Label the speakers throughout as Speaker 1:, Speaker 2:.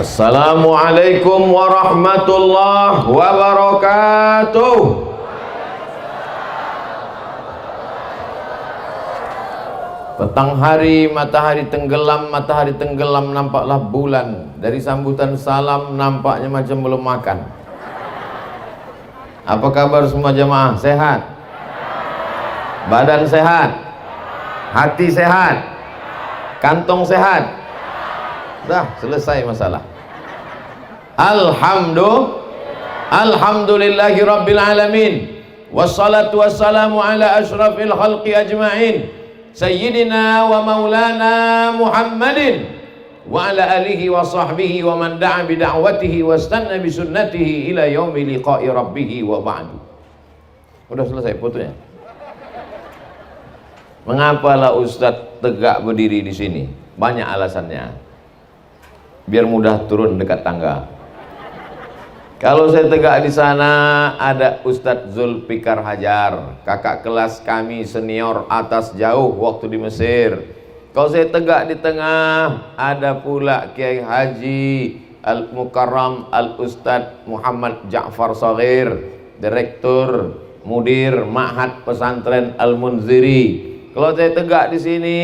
Speaker 1: Assalamualaikum warahmatullahi wabarakatuh. Petang hari matahari tenggelam nampaklah bulan. Dari sambutan salam nampaknya macam belum makan. Apa kabar semua jemaah? Sehat? Badan sehat? Hati sehat? Kantong sehat? Dah selesai masalah. Alhamdulillahi rabbil alamin. Wassalatu wassalamu ala ashrafil khalqi ajma'in, Sayyidina wa maulana Muhammadin wa ala alihi wa sahbihi wa man da'a bi da'watihi wa istanna bi sunnatihi ila yaumi liqa'i rabbih wa ba'du. Udah selesai fotonya. Mengapalah Ustadz tegak berdiri di sini? Banyak alasannya. Biar mudah turun dekat tangga. Kalau saya tegak di sana, ada Ustadz Zulfikar Hajar, kakak kelas kami senior atas jauh waktu di Mesir. Kalau saya tegak di tengah, ada pula Kiai Haji Al-Mukarram Al-Ustadz Muhammad Ja'far Shaghir, Direktur Mudir Ma'had Pesantren Al-Munziri. Kalau saya tegak di sini,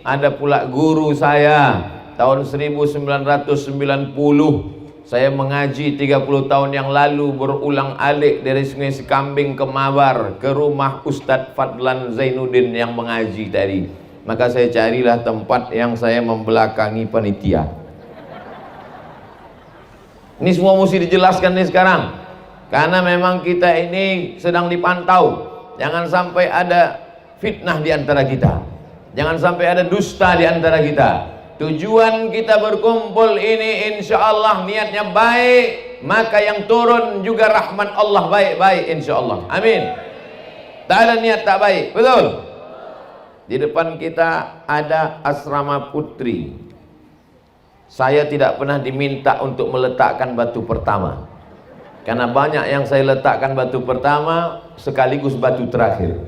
Speaker 1: ada pula guru saya. Tahun 1990 saya mengaji 30 tahun yang lalu, berulang alik dari Sungai Sekambing ke Mabar, ke rumah Ustadz Fadlan Zainuddin yang mengaji tadi. Maka saya carilah tempat yang saya membelakangi panitia. Ini semua mesti dijelaskan nih sekarang, karena memang kita ini sedang dipantau. Jangan sampai ada fitnah di antara kita, jangan sampai ada dusta di antara kita. Tujuan kita berkumpul ini insya Allah niatnya baik, maka yang turun juga rahmat Allah baik-baik insya Allah. Amin. Tak ada niat tak baik, betul? Di depan kita ada asrama putri. Saya tidak pernah diminta untuk meletakkan batu pertama, karena banyak yang saya letakkan batu pertama sekaligus batu terakhir,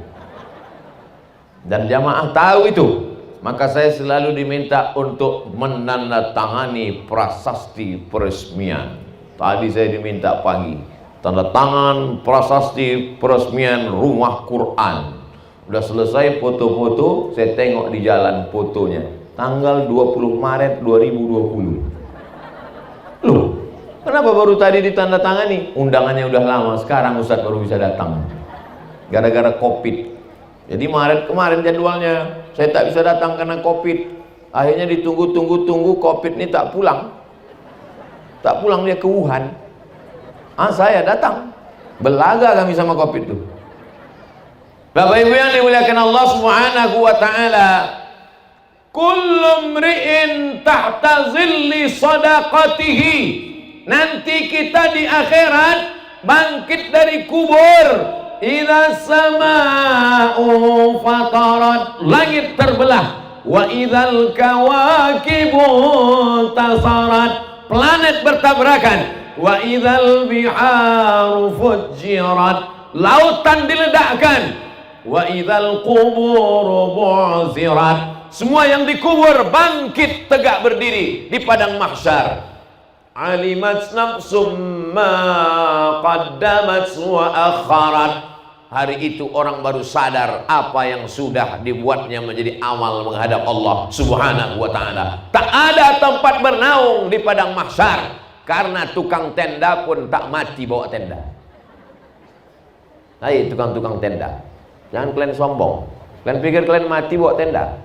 Speaker 1: dan jamaah tahu itu. Maka saya selalu diminta untuk menandatangani prasasti peresmian. Tadi saya diminta pagi, tanda tangan prasasti peresmian rumah Quran. Udah selesai foto-foto, saya tengok di jalan fotonya, tanggal 20 Maret 2020. Loh, kenapa baru tadi ditandatangani? Undangannya udah lama, sekarang Ustadz baru bisa datang, gara-gara COVID. Jadi Maret kemarin jadwalnya, saya tak bisa datang karena COVID. Akhirnya ditunggu-tunggu COVID ini tak pulang. Tak pulang, dia ke Wuhan. Saya datang. Belaga kami sama COVID itu. Bapak Ibu yang dimuliakan Allah Subhanahu wa taala, kullu mri'in tahta zilli sadaqatihi. Nanti kita di akhirat bangkit dari kubur. Idza samaa'u fatarat, langit terbelah. Wa idzal kawakibu tasarat, planet bertabrakan. Wa idzal biharu fujirat, lautan diledakkan. Wa idzal quburu bu'zirat, semua yang dikubur bangkit tegak berdiri di padang mahsyar. Alimat nafsum ma qaddamat wa akharat, hari itu orang baru sadar apa yang sudah dibuatnya menjadi amal menghadap Allah Subhanahu wa ta'ala. Tak ada tempat bernaung di padang mahsyar, karena tukang tenda pun tak mati bawa tenda. Hai tukang-tukang tenda, jangan kalian sombong. Kalian pikir kalian mati bawa tenda?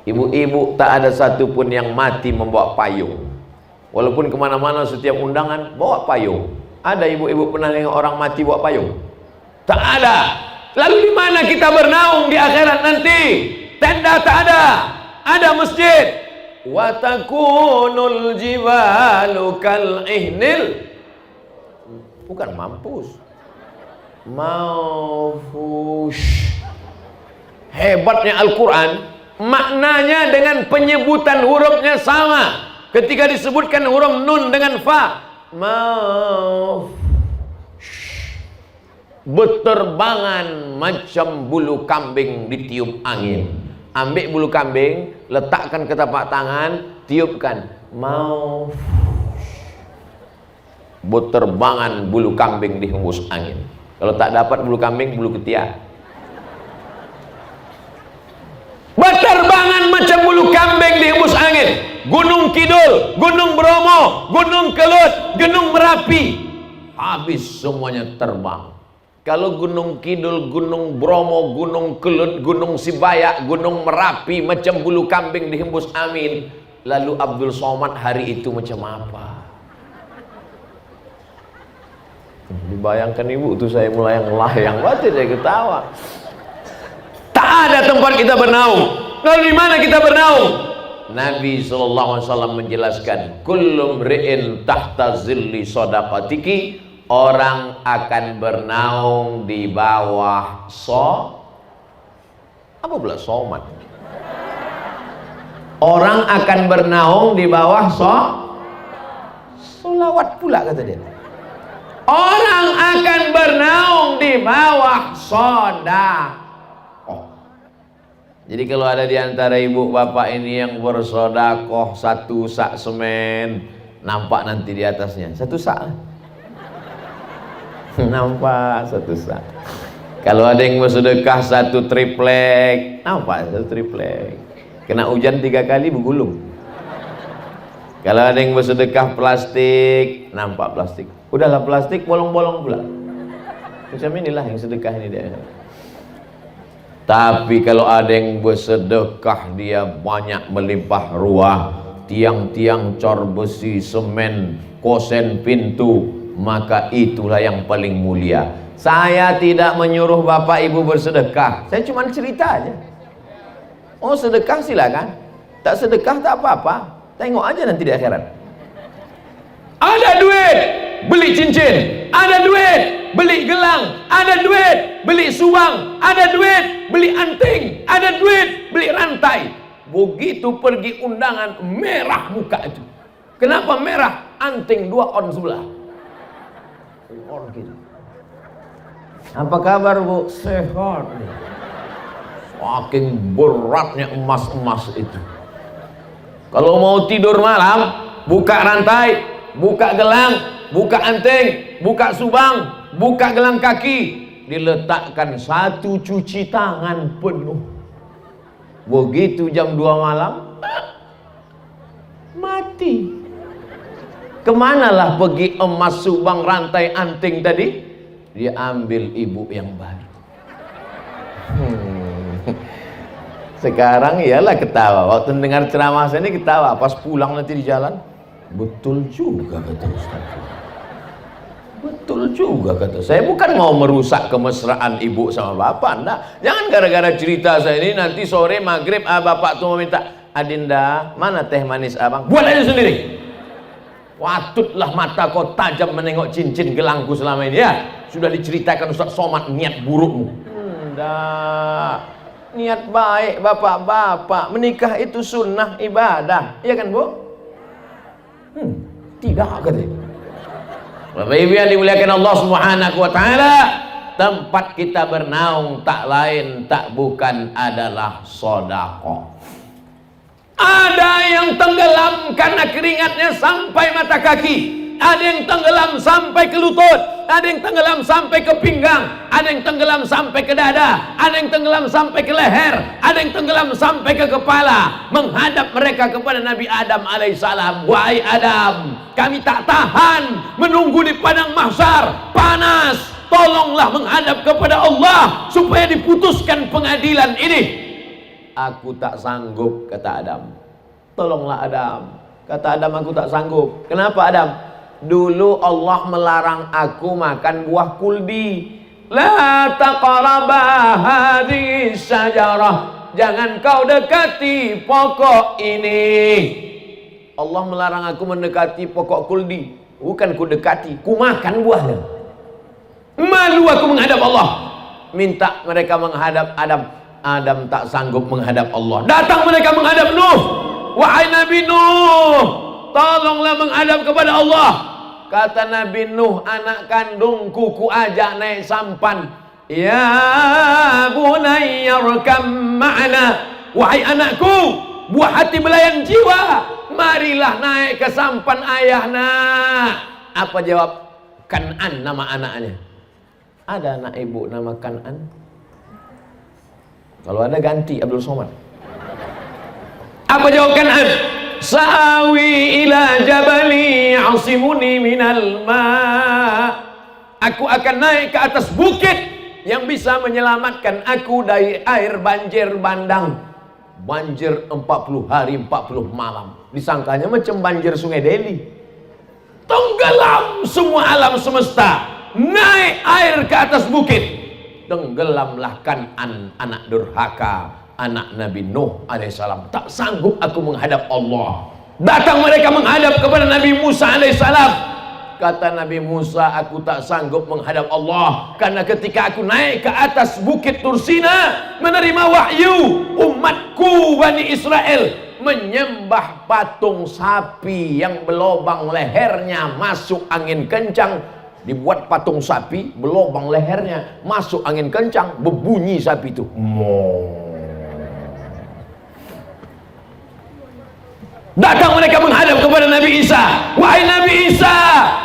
Speaker 1: Ibu-ibu tak ada satupun yang mati membawa payung. Walaupun kemana-mana setiap undangan bawa payung. Ada ibu-ibu pernah nengok orang mati bawa payung? Tak ada. Lalu di mana kita bernaung di akhirat nanti? Tenda tak ada, ada masjid. Wa takunul jibalu kal ihnil, bukan mampus, maufush. Hebatnya Al-Quran, maknanya dengan penyebutan hurufnya sama. Ketika disebutkan huruf nun dengan fa, berterbangan macam bulu kambing ditiup angin. Ambil bulu kambing, letakkan ke tapak tangan, tiupkan. mau berterbangan bulu kambing dihembus angin. Kalau tak dapat bulu kambing, bulu ketiak. Berterbangan macam bulu kambing dihembus angin. Gunung Kidul, Gunung Bromo, Gunung Kelut, Gunung Merapi, habis semuanya terbang. Kalau Gunung Kidul, Gunung Bromo, Gunung Kelut, Gunung Sibayak, Gunung Merapi macam bulu kambing dihembus angin, lalu Abdul Somad hari itu macam apa? Dibayangkan ibu tuh, saya mulai layang batin, saya ketawa. Tak ada tempat kita bernaung. Lalu di mana kita bernaung? Nabi SAW menjelaskan, kullum ri'in tahta zilli sodaqatiki, orang akan bernaung di bawah apa pula somat? Orang akan bernaung di bawah solawat pula kata dia. Orang akan bernaung di bawah sodakoh. Jadi kalau ada di antara ibu bapak ini yang bersodakoh 1 sak semen, nampak nanti di atasnya 1 sak. Nampak 1 sak. Kalau ada yang bersedekah 1 triplek, nampak 1 triplek. Kena hujan 3 kali bergulung. Kalau ada yang bersedekah plastik, nampak plastik. Udahlah plastik, bolong-bolong pula. Macam inilah yang sedekah ini dia. Tapi kalau ada yang bersedekah, dia banyak melimpah ruah, tiang-tiang cor besi, semen, kosen pintu, maka itulah yang paling mulia. Saya tidak menyuruh bapak ibu bersedekah, saya cuma cerita aja. Oh sedekah silakan, tak sedekah tak apa-apa, tengok aja nanti di akhirat. Ada duit beli cincin, ada duit beli gelang, ada duit beli subang, ada duit beli anting, ada duit beli rantai. Begitu pergi undangan, merah muka itu. Kenapa merah? Anting 2 on sebelah. On gitu. Apa kabar bu? Sehat. Saking beratnya emas-emas itu. Kalau mau tidur malam, buka rantai, buka gelang, buka anting, buka subang, buka gelang kaki, diletakkan 1 cuci tangan penuh. Begitu jam 2 malam, mati. Kemanalah pergi emas, subang, rantai, anting tadi? Dia ambil ibu yang baru. Sekarang iyalah ketawa. Waktu dengar ceramah saya ini ketawa. Pas pulang nanti di jalan, betul juga kata Ustaz. Betul juga kata saya. Bukan mau merusak kemesraan ibu sama bapak, enggak. Jangan gara-gara cerita saya ini nanti sore maghrib bapak tuh meminta, Adinda, mana teh manis abang? Buat aja sendiri. Watutlah mata kau tajam menengok cincin gelangku selama ini ya. Sudah diceritakan Ustaz Somad niat burukmu. Enggak. Niat baik bapak-bapak, menikah itu sunnah ibadah, iya kan bu? Tidak katanya. Bapak ibu yang dimuliakan Allah Subhanahu wa ta'ala, tempat kita bernaung tak lain tak bukan adalah sedekah. Ada yang tenggelam karena keringatnya sampai mata kaki, ada yang tenggelam sampai ke lutut, ada yang tenggelam sampai ke pinggang, ada yang tenggelam sampai ke dada, ada yang tenggelam sampai ke leher, ada yang tenggelam sampai ke kepala, menghadap mereka kepada Nabi Adam alaihissalam. Wahai Adam, kami tak tahan menunggu di padang mahsyar, panas, tolonglah menghadap kepada Allah supaya diputuskan pengadilan ini. Aku tak sanggup, kata Adam. Tolonglah Adam. Kata Adam, aku tak sanggup. Kenapa Adam? Dulu Allah melarang aku makan buah kuldi. La taqraba hadhihi syajarah. Jangan kau dekati pokok ini. Allah melarang aku mendekati pokok kuldi. Bukan ku dekati, ku makan buahnya. Malu aku menghadap Allah. Minta mereka menghadap Adam. Adam tak sanggup menghadap Allah. Datang mereka menghadap Nuh. Wahai Nabi Nuh, tolonglah menghadap kepada Allah. Kata Nabi Nuh, anak kandungku ku ajak naik sampan. Ya bunayya rkam ma'ana. Wahai anakku, buah hati belayan jiwa, marilah naik ke sampan ayahna. Apa jawab? Kan'an nama anaknya. Ada anak ibu nama Kan'an? Kalau ada ganti Abdul Somad. Apa jawab Kan'an? Sa'awi ila jabali asimuni minal ma. Aku akan naik ke atas bukit yang bisa menyelamatkan aku dari air banjir bandang. Banjir 40 hari 40 malam. Disangkanya macam banjir Sungai Deli. Tenggelam semua alam semesta. Naik air ke atas bukit. Tenggelamlah Kan'an, anak durhaka, anak Nabi Nuh alaihissalam. Tak sanggup aku menghadap Allah. Datang mereka menghadap kepada Nabi Musa alaihissalam. Kata Nabi Musa, aku tak sanggup menghadap Allah, karena ketika aku naik ke atas bukit Tursina menerima wahyu, umatku Bani Israel menyembah patung sapi yang berlobang lehernya, masuk angin kencang. Dibuat patung sapi, berlobang lehernya, masuk angin kencang, berbunyi sapi itu. Datang mereka menghadap kepada Nabi Isa. Wahai Nabi Isa,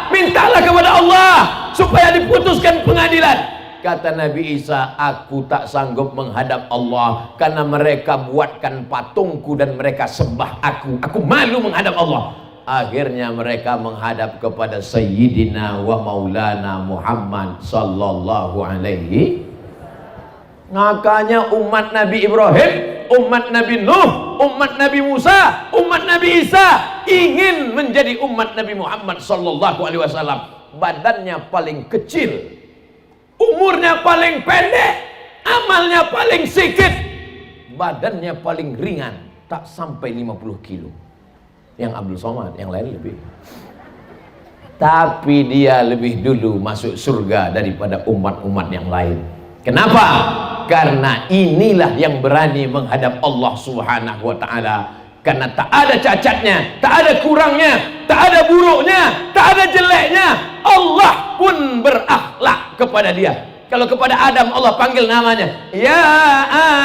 Speaker 1: mintalah kepada Allah supaya diputuskan pengadilan. Kata Nabi Isa, aku tak sanggup menghadap Allah karena mereka buatkan patungku dan mereka sembah aku. Aku malu menghadap Allah. Akhirnya mereka menghadap kepada Sayyidina wa Maulana Muhammad sallallahu alaihi. Makanya umat Nabi Ibrahim, umat Nabi Nuh, umat Nabi Musa, umat Nabi Isa ingin menjadi umat Nabi Muhammad sallallahu alaihi wasallam. Badannya paling kecil, umurnya paling pendek, amalnya paling sedikit, badannya paling ringan, tak sampai 50 kilo. Yang Abdul Somad, yang lain lebih. Tapi dia lebih dulu masuk surga daripada umat-umat yang lain. Kenapa? Karena inilah yang berani menghadap Allah Subhanahu wa ta'ala. Karena tak ada cacatnya, tak ada kurangnya, tak ada buruknya, tak ada jeleknya. Allah pun berakhlak kepada dia. Kalau kepada Adam Allah panggil namanya, ya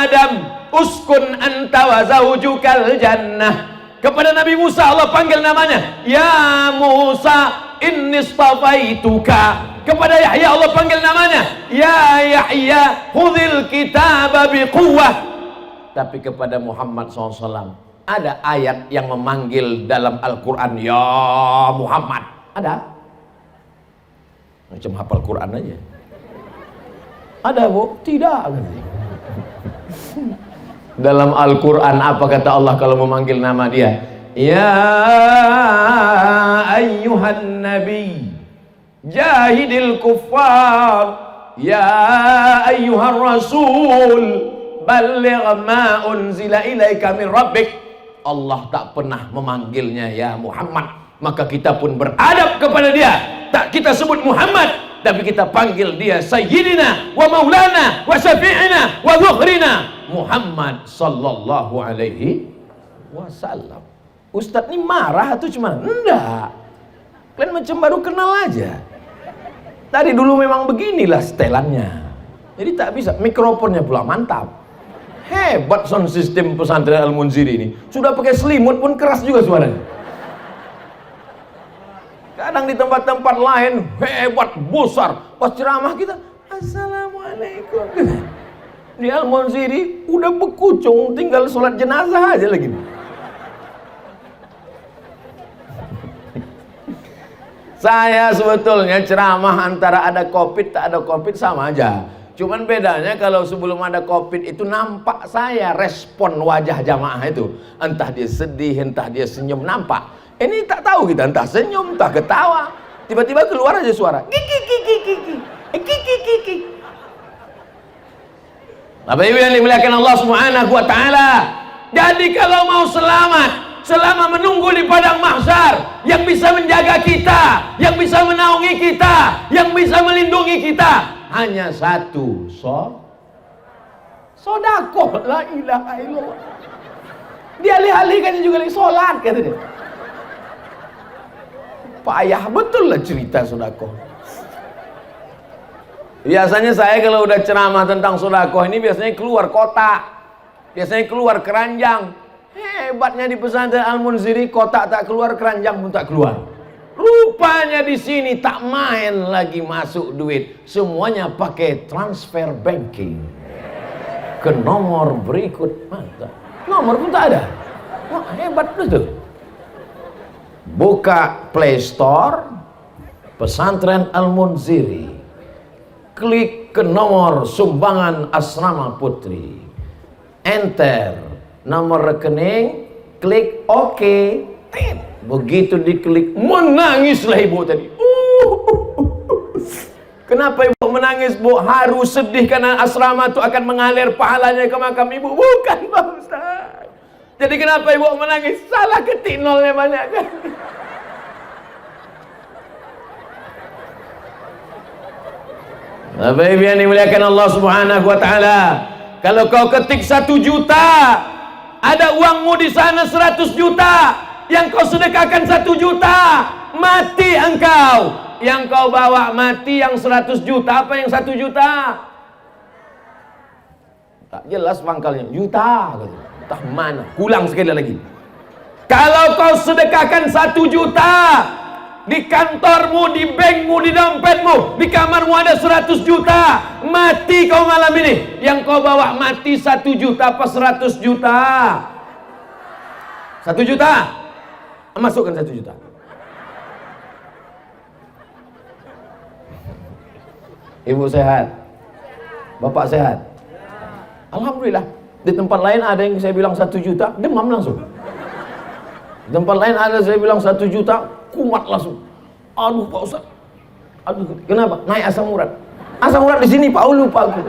Speaker 1: Adam uskun anta wa zawjukal jannah. Kepada Nabi Musa Allah panggil namanya, ya Musa inni istafaituka. Kepada Yahya Allah panggil namanya, ya Yahya khudhil kitaba biquwwah. Tapi kepada Muhammad SAW ada ayat yang memanggil dalam Al-Quran, ya Muhammad. Ada? Macam hafal Quran aja. Ada bu? Tidak. Dalam Al-Quran apa kata Allah kalau memanggil nama dia? Ya ayyuhan nabi jahidil kuffar, ya ayyuhan rasul balligh ma unzila ilaika min rabbik. Allah tak pernah memanggilnya ya Muhammad, maka kita pun beradab kepada dia. Tak kita sebut Muhammad, tapi kita panggil dia Sayyidina wa Maulana wa Syafi'ina wa Dhukhrina Muhammad sallallahu alaihi wasallam. Ustadz ini marah atau cuma? Enggak. Kalian macam baru kenal aja. Tadi dulu memang beginilah setelannya. Jadi tak bisa, mikrofonnya pula mantap. Hebat sound system pesantren Al-Munziri ini. Sudah pakai selimut pun keras juga suaranya. Kadang di tempat-tempat lain hebat, besar. Pas ceramah kita, assalamualaikum. Di Al-Munziri udah bekucung, tinggal sholat jenazah aja lagi. Saya sebetulnya ceramah antara ada covid tak ada covid sama aja. Cuman bedanya kalau sebelum ada covid itu nampak saya respon wajah jamaah itu. Entah dia sedih, entah dia senyum, nampak. Ini tak tahu kita, entah senyum, entah ketawa. Tiba-tiba keluar aja suara. Kiki kiki kiki. Kiki kiki. Bapak Ibu yang dimuliakan Allah Subhanahu wa taala. Jadi kalau mau selamat selama menunggu di padang mahsyar, yang bisa menjaga kita, yang bisa menaungi kita, yang bisa melindungi kita hanya satu, sodakoh. La ilaha illallah. Dia alih-alihkan juga lagi sholat kata dia. Payah betul lah cerita sodakoh. Biasanya saya kalau udah ceramah tentang sodakoh ini biasanya keluar kota, biasanya keluar keranjang. Hebatnya di pesantren Al-Munziri, kotak tak keluar, keranjang pun tak keluar. Rupanya di sini tak main lagi masuk duit, semuanya pakai transfer banking ke nomor berikut. Mantap. Nomor pun tak ada. Wah, hebat betul. Buka Play Store Pesantren Al-Munziri, klik ke nomor sumbangan asrama putri, enter nomor rekening, klik OK. Begitu diklik, menangislah ibu tadi. Kenapa ibu menangis, Bu? Harus sedih karena asrama itu akan mengalir pahalanya ke makam ibu. Bukan, Pak Ustaz. Jadi kenapa ibu menangis? Salah ketik nolnya banyak kan. Bapak Ibu yang dimuliakan Allah Subhanahu wa taala, kalau kau ketik 1 juta, ada uangmu di sana 100 juta, yang kau sedekahkan 1 juta, mati engkau. Yang kau bawa mati yang 100 juta, apa yang 1 juta? Tak jelas pangkalnya, juta. Entah mana, ulang sekali lagi. Kalau kau sedekahkan 1 juta, di kantormu, di bankmu, di dompetmu, di kamarmu ada 100 juta, mati kau malam ini. Yang kau bawa mati 1 juta apa 100 juta? 1 juta. Masukkan 1 juta. Ibu sehat? Bapak sehat? Alhamdulillah. Di tempat lain ada yang saya bilang 1 juta, demam langsung. Di tempat lain ada saya bilang 1 juta, kumat langsung. Aduh Pak Ustaz. Aduh, kenapa? Naik asam urat. Asam urat di sini Pak, lupa aku.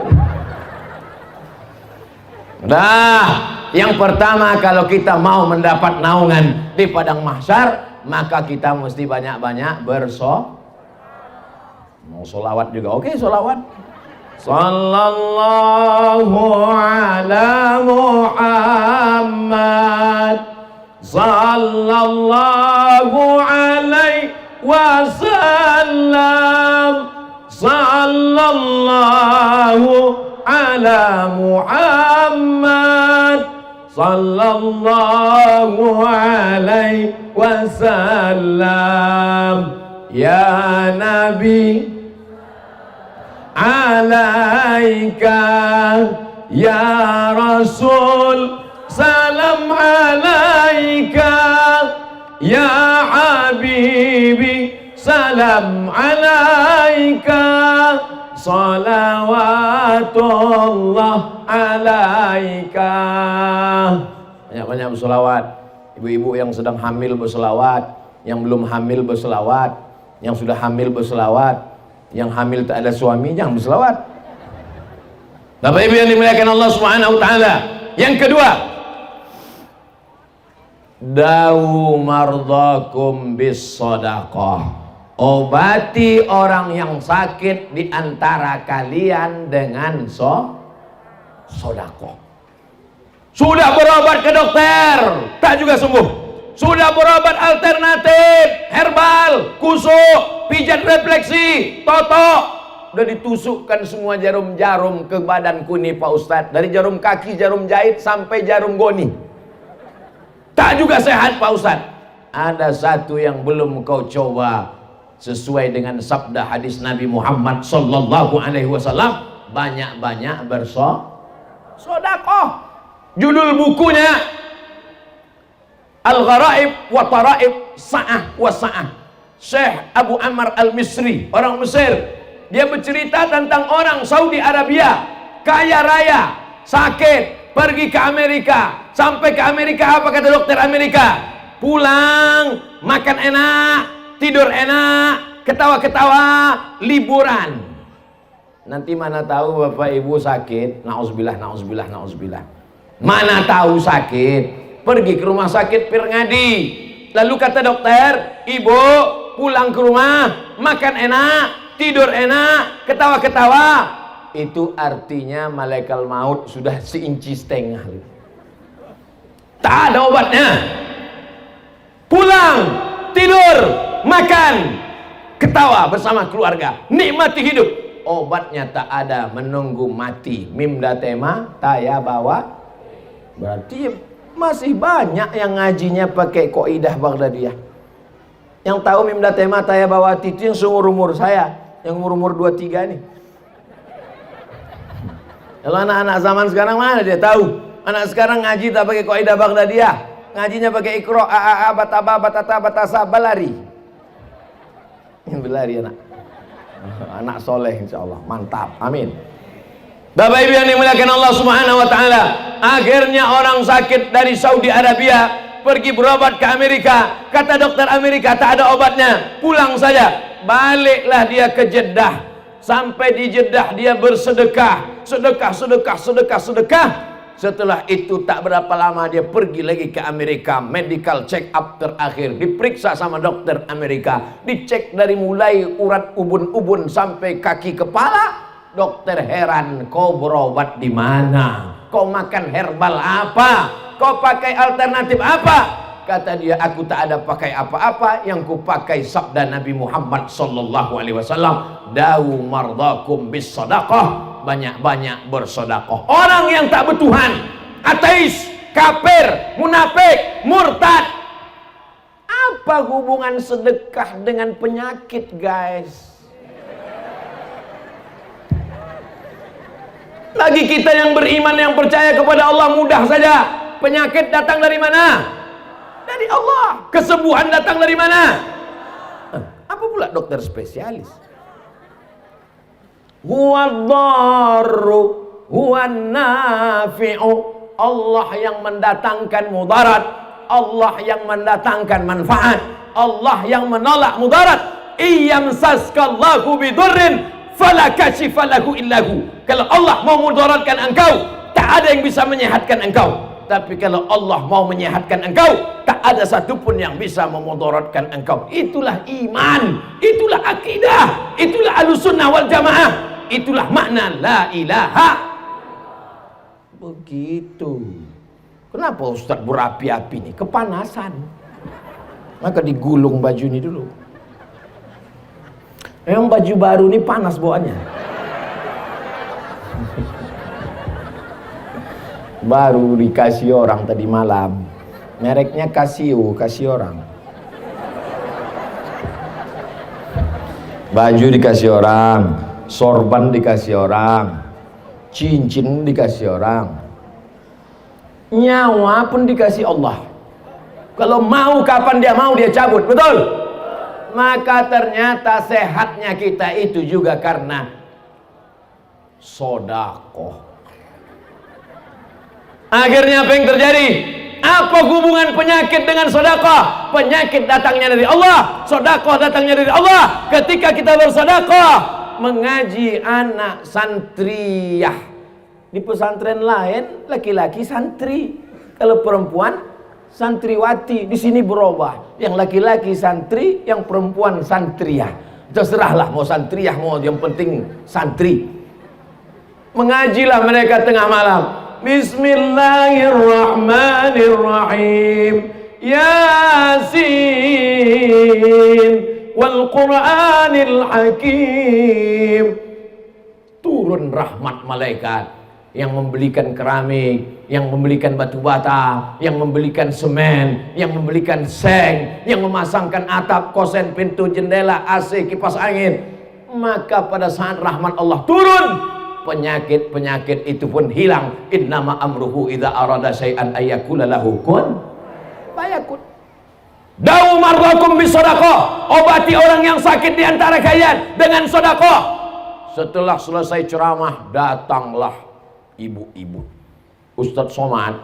Speaker 1: Nah, yang pertama kalau kita mau mendapat naungan di padang mahsyar, maka kita mesti banyak-banyak mau sholawat juga. Oke, sholawat. Sallallahu ala Muhammad, sallallahu alaihi wasallam, sallallahu ala Muhammad, sallallahu alaihi wasallam. Ya Nabi alaika, ya Rasul salam alaika, ya Habibi salam alaika, salawatullah alaika. Banyak-banyak berselawat. Ibu-ibu yang sedang hamil berselawat, yang belum hamil berselawat, yang sudah hamil berselawat, yang hamil tak ada suami jangan berselawat. Bapak Ibu yang dimuliakan Allah Subhanahu wa taala. Yang kedua, dawu mardakum bis shadaqah. Obati orang yang sakit di antara kalian dengan sedekah. Sudah berobat ke dokter, tak juga sembuh. Sudah berobat alternatif, herbal, kusuk, pijat refleksi, totok. Udah ditusukkan semua jarum-jarum ke badanku nih Pak Ustadz. Dari jarum kaki, jarum jahit, sampai jarum goni. Tak juga sehat Pak Ustadz. Ada satu yang belum kau coba, sesuai dengan sabda hadis Nabi Muhammad sallallahu alaihi wasallam, banyak-banyak bersedekah. Judul bukunya Al-Gharaib wa Taraib Sa'ah wa Sa'ah. Syekh Abu Ammar Al-Misri, orang Mesir. Dia bercerita tentang orang Saudi Arabia, kaya raya, sakit, pergi ke Amerika. Sampai ke Amerika, apa kata dokter Amerika? Pulang, makan enak, tidur enak, ketawa-ketawa, liburan. Nanti mana tahu Bapak Ibu sakit, nauzubillah, nauzubillah, nauzubillah. Mana tahu sakit, pergi ke rumah sakit Pirngadi. Lalu kata dokter, ibu pulang ke rumah, makan enak, tidur enak, ketawa-ketawa. Itu artinya malaikat maut sudah 1,5 inci. Tak ada obatnya. Pulang, tidur, makan, ketawa bersama keluarga, nikmati hidup. Obatnya tak ada, menunggu mati. Mim datema taya bawa. Berarti Masih banyak yang ngajinya pakai kaidah Baghdadiyah. Yang tahu Mimda Tema Taya Bawati itu yang seumur-umur saya, yang umur-umur 23 nih. Kalau anak-anak zaman sekarang mana dia tahu? Anak sekarang ngaji tak pakai kaidah Baghdadiyah. Ngajinya pakai Iqra, a bataba batata batasa balari. Belari anak. Anak soleh insyaallah. Mantap. Amin. Bapak Ibu yang dimuliakan Allah Subhanahu wa taala, akhirnya orang sakit dari Saudi Arabia pergi berobat ke Amerika. Kata dokter Amerika tak ada obatnya, pulang saja. Baliklah dia ke Jeddah. Sampai di Jeddah dia bersedekah, sedekah. Setelah itu tak berapa lama dia pergi lagi ke Amerika, medical check up terakhir, diperiksa sama dokter Amerika, dicek dari mulai urat ubun-ubun sampai kaki kepala. Dokter heran, kau berobat di mana? Kau makan herbal apa? Kau pakai alternatif apa? Kata dia, aku tak ada pakai apa-apa, yang ku pakai sabda Nabi Muhammad sallallahu alaihi wasallam, dawu mardakum bis sadaqah, banyak-banyak bersedekah. Orang yang tak bertuhan, ateis, kafir, munafik, murtad, apa hubungan sedekah dengan penyakit, guys? Lagi kita yang beriman, yang percaya kepada Allah, mudah saja. Penyakit datang dari mana? Dari Allah. Kesembuhan datang dari mana? Apa pula dokter spesialis? Huwadh-dharru huwan-nafi'u. Allah yang mendatangkan mudarat, Allah yang mendatangkan manfaat, Allah yang menolak mudarat. Iyamsaskallahu bidurrin fala kashifa lahu illahu. Kalau Allah mau mudaratkan engkau, tak ada yang bisa menyehatkan engkau. Tapi kalau Allah mau menyehatkan engkau, tak ada satupun yang bisa memudaratkan engkau. Itulah iman, itulah akidah, itulah Ahlussunnah wal Jamaah, itulah makna la ilaha. Begitu. Kenapa Ustaz berapi-api nih? Kepanasan. Maka digulung baju ini dulu. Emang baju baru ini panas bawaannya. Baru dikasih orang tadi malam. Mereknya Casio, kasih orang. Baju dikasih orang, sorban dikasih orang, cincin dikasih orang, nyawa pun dikasih Allah. Kalau mau kapan dia mau dia cabut, betul? Maka ternyata sehatnya kita itu juga karena sodakoh. Akhirnya apa yang terjadi? Apa hubungan penyakit dengan sodakoh? Penyakit datangnya dari Allah, sodakoh datangnya dari Allah. Ketika kita bersodakoh, mengaji anak santriyah. Di pesantren lain laki-laki santri, kalau perempuan santriwati. Di sini berubah, yang laki-laki santri, yang perempuan santriyah. Terserahlah mau santriyah mau, yang penting santri. Mengajilah mereka tengah malam. Bismillahirrahmanirrahim. Yasin wal Qur'anil Hakim. Turun rahmat malaikat yang membelikan keramik, yang membelikan batu bata, yang membelikan semen, yang membelikan seng, yang memasangkan atap, kosen, pintu, jendela, AC, kipas angin. Maka pada saat rahmat Allah turun, penyakit-penyakit itu pun hilang. Innama amruhu idza arada syai'an ayyakula lahu kun fayakun. Dawu mardakum bisadaqah. Obati orang yang sakit di antara kalian dengan sedekah. Setelah selesai ceramah, datanglah ibu-ibu. Ustadz Somad,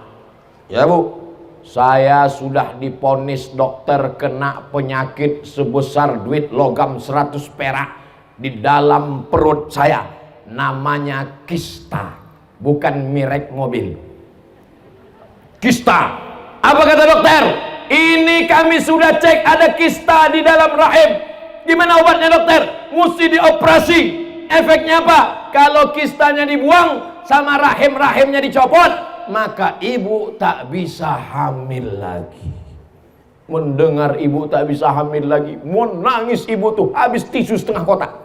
Speaker 1: ya Bu, saya sudah diponis dokter kena penyakit sebesar duit logam 100 perak di dalam perut saya. Namanya kista, bukan merek mobil. Kista. Apa kata dokter? Ini kami sudah cek ada kista di dalam rahim. Gimana obatnya dokter? Mesti dioperasi. Efeknya apa? Kalau kistanya dibuang sama rahimnya dicopot, maka ibu tak bisa hamil lagi. Mendengar ibu tak bisa hamil lagi, mau nangis ibu tuh habis tisu setengah kotak.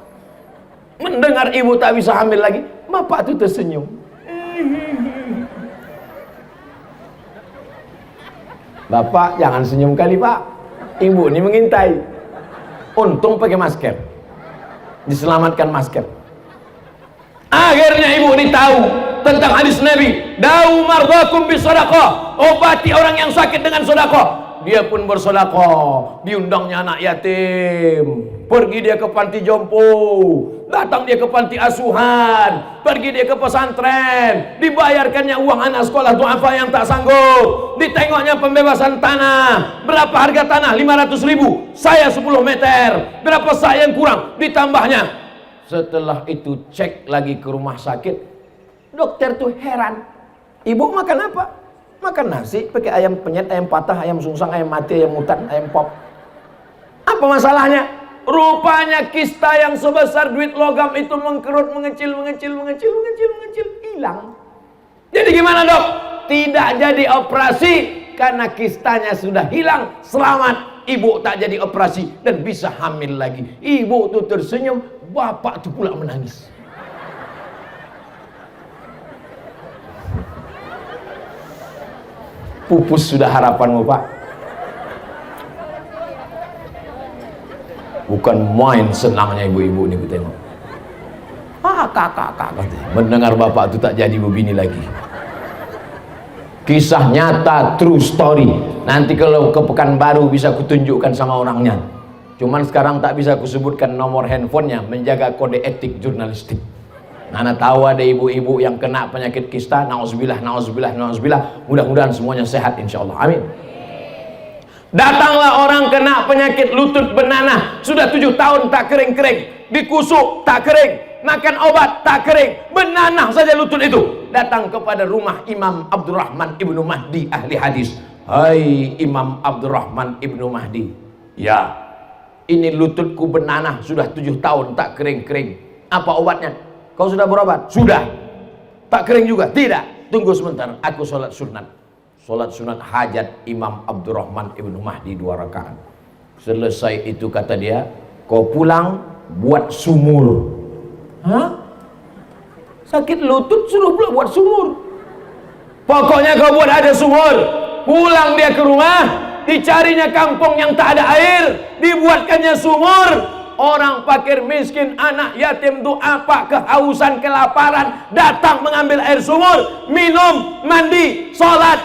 Speaker 1: Mendengar ibu tak bisa hamil lagi, bapak tuh tersenyum. Bapak jangan senyum kali Pak, ibu ini mengintai. Untung pakai masker, diselamatkan masker. Akhirnya ibu ini tahu tentang hadis Nabi, da'u mardakum bisadaqah, obati orang yang sakit dengan sedekah. Dia pun bersedekah, diundangnya anak yatim, pergi dia ke panti jompo, datang dia ke panti asuhan, pergi dia ke pesantren, dibayarkannya uang anak sekolah duafa yang tak sanggup, ditengoknya pembebasan tanah. Berapa harga tanah? 500.000, saya 10 meter, berapa saya yang kurang, ditambahnya. Setelah itu cek lagi ke rumah sakit, dokter tuh heran, ibu makan apa? Makan nasi pakai ayam penyet, ayam patah, ayam sungsang, ayam mati, ayam mutan, ayam pop. Apa masalahnya? Rupanya kista yang sebesar duit logam itu mengkerut, mengecil, hilang. Jadi gimana dok? Tidak jadi operasi karena kistanya sudah hilang. Selamat, ibu tak jadi operasi dan bisa hamil lagi. Ibu tuh tersenyum, bapak tuh pula menangis. Pupus sudah harapanmu Pak. Bukan main senangnya ibu-ibu ini ku tengok. Kakak mendengar bapak itu tak jadi begini lagi. Kisah nyata, true story. Nanti kalau ke Pekanbaru bisa kutunjukkan sama orangnya. Cuman sekarang tak bisa kusebutkan nomor handphonenya, menjaga kode etik jurnalistik. Nana tahu ada ibu-ibu yang kena penyakit kista, nauzubillah. Mudah-mudahan semuanya sehat insyaallah. Amin. Datanglah orang kena penyakit lutut benanah, sudah 7 tahun tak kering-kering, dikusuk tak kering, makan obat tak kering, benanah saja lutut itu. Datang kepada rumah Imam Abdurrahman Ibnu Mahdi ahli hadis. Hai Imam Abdurrahman Ibnu Mahdi, ya ini lututku benanah sudah 7 tahun tak kering-kering. Apa obatnya? Kau sudah berobat? Sudah. Tak kering juga? Tidak. Tunggu sebentar, aku sholat sunat. Sholat sunat hajat Imam Abdurrahman Ibnu Mahdi 2 rakaat. Selesai itu kata dia, kau pulang buat sumur. Hah? Sakit lutut suruh pula buat sumur. Pokoknya kau buat ada sumur. Pulang dia ke rumah, dicarinya kampung yang tak ada air, dibuatkannya sumur. Orang fakir miskin, anak yatim tuh apa, kehausan, kelaparan, datang mengambil air sumur, minum, mandi, sholat.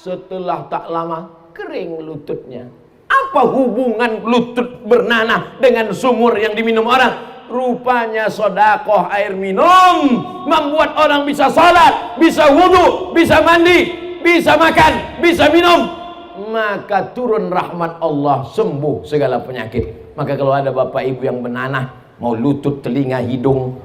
Speaker 1: Setelah tak lama kering lututnya. Apa hubungan lutut bernanah dengan sumur yang diminum orang? Rupanya sodakoh air minum membuat orang bisa sholat, bisa wudhu, bisa mandi, bisa makan, bisa minum. Maka turun rahmat Allah, sembuh segala penyakit. Maka kalau ada bapak ibu yang benanah, mau lutut, telinga, hidung,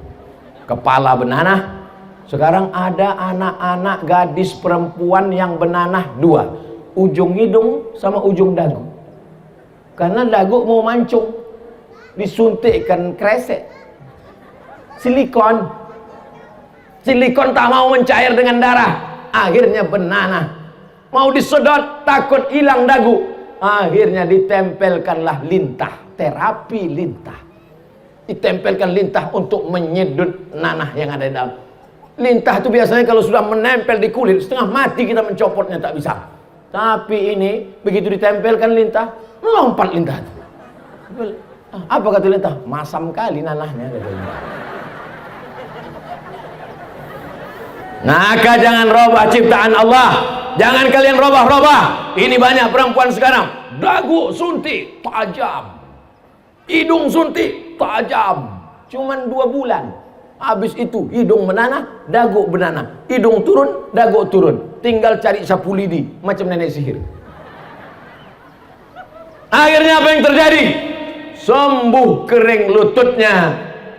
Speaker 1: kepala benanah. Sekarang ada anak-anak gadis perempuan yang benanah 2, ujung hidung sama ujung dagu. Karena dagu mau mancung, disuntikkan kresek silikon tak mau mencair dengan darah, akhirnya benanah. Mau disedot takut hilang dagu, akhirnya ditempelkanlah lintah, terapi lintah. Ditempelkan lintah untuk menyedot nanah yang ada di dalam. Lintah itu biasanya kalau sudah menempel di kulit, setengah mati kita mencopotnya tak bisa. Tapi ini begitu ditempelkan lintah, melompat lintah itu. Apa kata lintah? Masam kali nanahnya. Maka jangan robah ciptaan Allah. Jangan kalian robah-robah. Ini banyak perempuan sekarang, dagu suntik tajam, hidung suntik tajam, cuman 2 bulan. Habis itu hidung menanah, dagu benanah, hidung turun, dagu turun. Tinggal cari sapu lidi macam nenek sihir. Akhirnya apa yang terjadi? Sembuh kering lututnya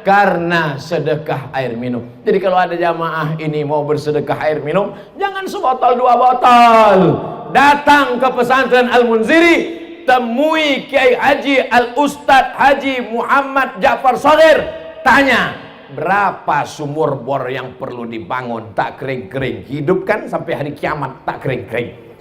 Speaker 1: karena sedekah air minum. Jadi kalau ada jamaah ini mau bersedekah air minum, jangan sebotol 2 botol. Datang ke pesantren Al-Munziri, temui Kiai Haji Al-Ustadz Haji Muhammad Ja'far Shaqir, tanya berapa sumur bor yang perlu dibangun tak kering-kering, hidupkan sampai hari kiamat tak kering-kering,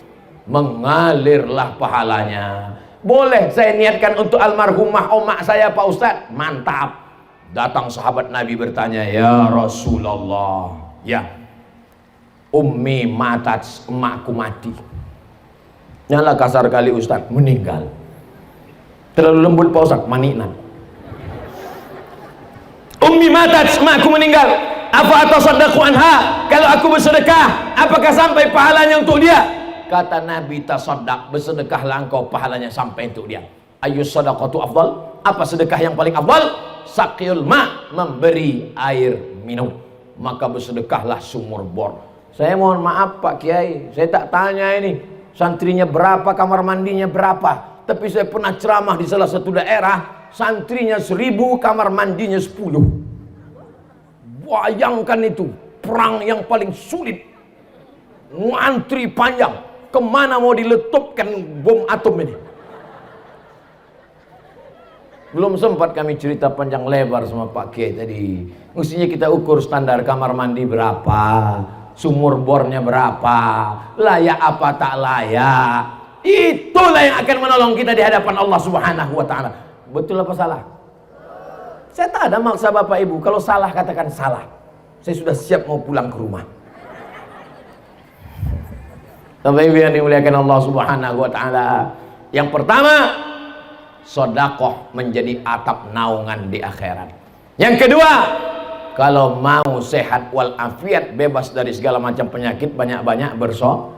Speaker 1: mengalirlah pahalanya. Boleh saya niatkan untuk almarhumah omak saya Pak Ustadz? Mantap. Datang sahabat Nabi bertanya, ya Rasulullah, ya ummi matat, emakku mati, Nyala kasar kali Ustaz, meninggal. Terlalu lembut Pak Ustaz, maninan. Ummi matat, aku meninggal. Apa atasaddaqu anha? Kalau aku bersedekah, apakah sampai pahalanya untuk dia? Kata Nabi, tasaddaq, bersedekahlah engkau, pahalanya sampai untuk dia. Ayyus sadaqatu afdal? Apa sedekah yang paling afdal? Saqiyul ma, memberi air minum. Maka bersedekahlah sumur bor. Saya mohon maaf Pak Kiai, saya tak tanya ini santrinya berapa, kamar mandinya berapa. Tapi saya pernah ceramah di salah satu daerah, santrinya 1000, kamar mandinya 10. Bayangkan itu, perang yang paling sulit. Ngantri panjang, kemana mau diletupkan bom atom ini? Belum sempat kami cerita panjang lebar sama Pak Kiai tadi. Mestinya kita ukur standar kamar mandi berapa, sumur bornya berapa, layak apa tak layak. Itulah yang akan menolong kita di hadapan Allah Subhanahu wa Ta'ala. Betul apa salah? Saya tak ada maksa Bapak Ibu. Kalau salah katakan salah. Saya sudah siap mau pulang ke rumah. Bapak Ibu yang dimuliakan Allah Subhanahu wa Ta'ala, yang pertama, sedekah menjadi atap naungan di akhirat. Yang kedua, kalau mau sehat walafiat, bebas dari segala macam penyakit, banyak-banyak bersolat.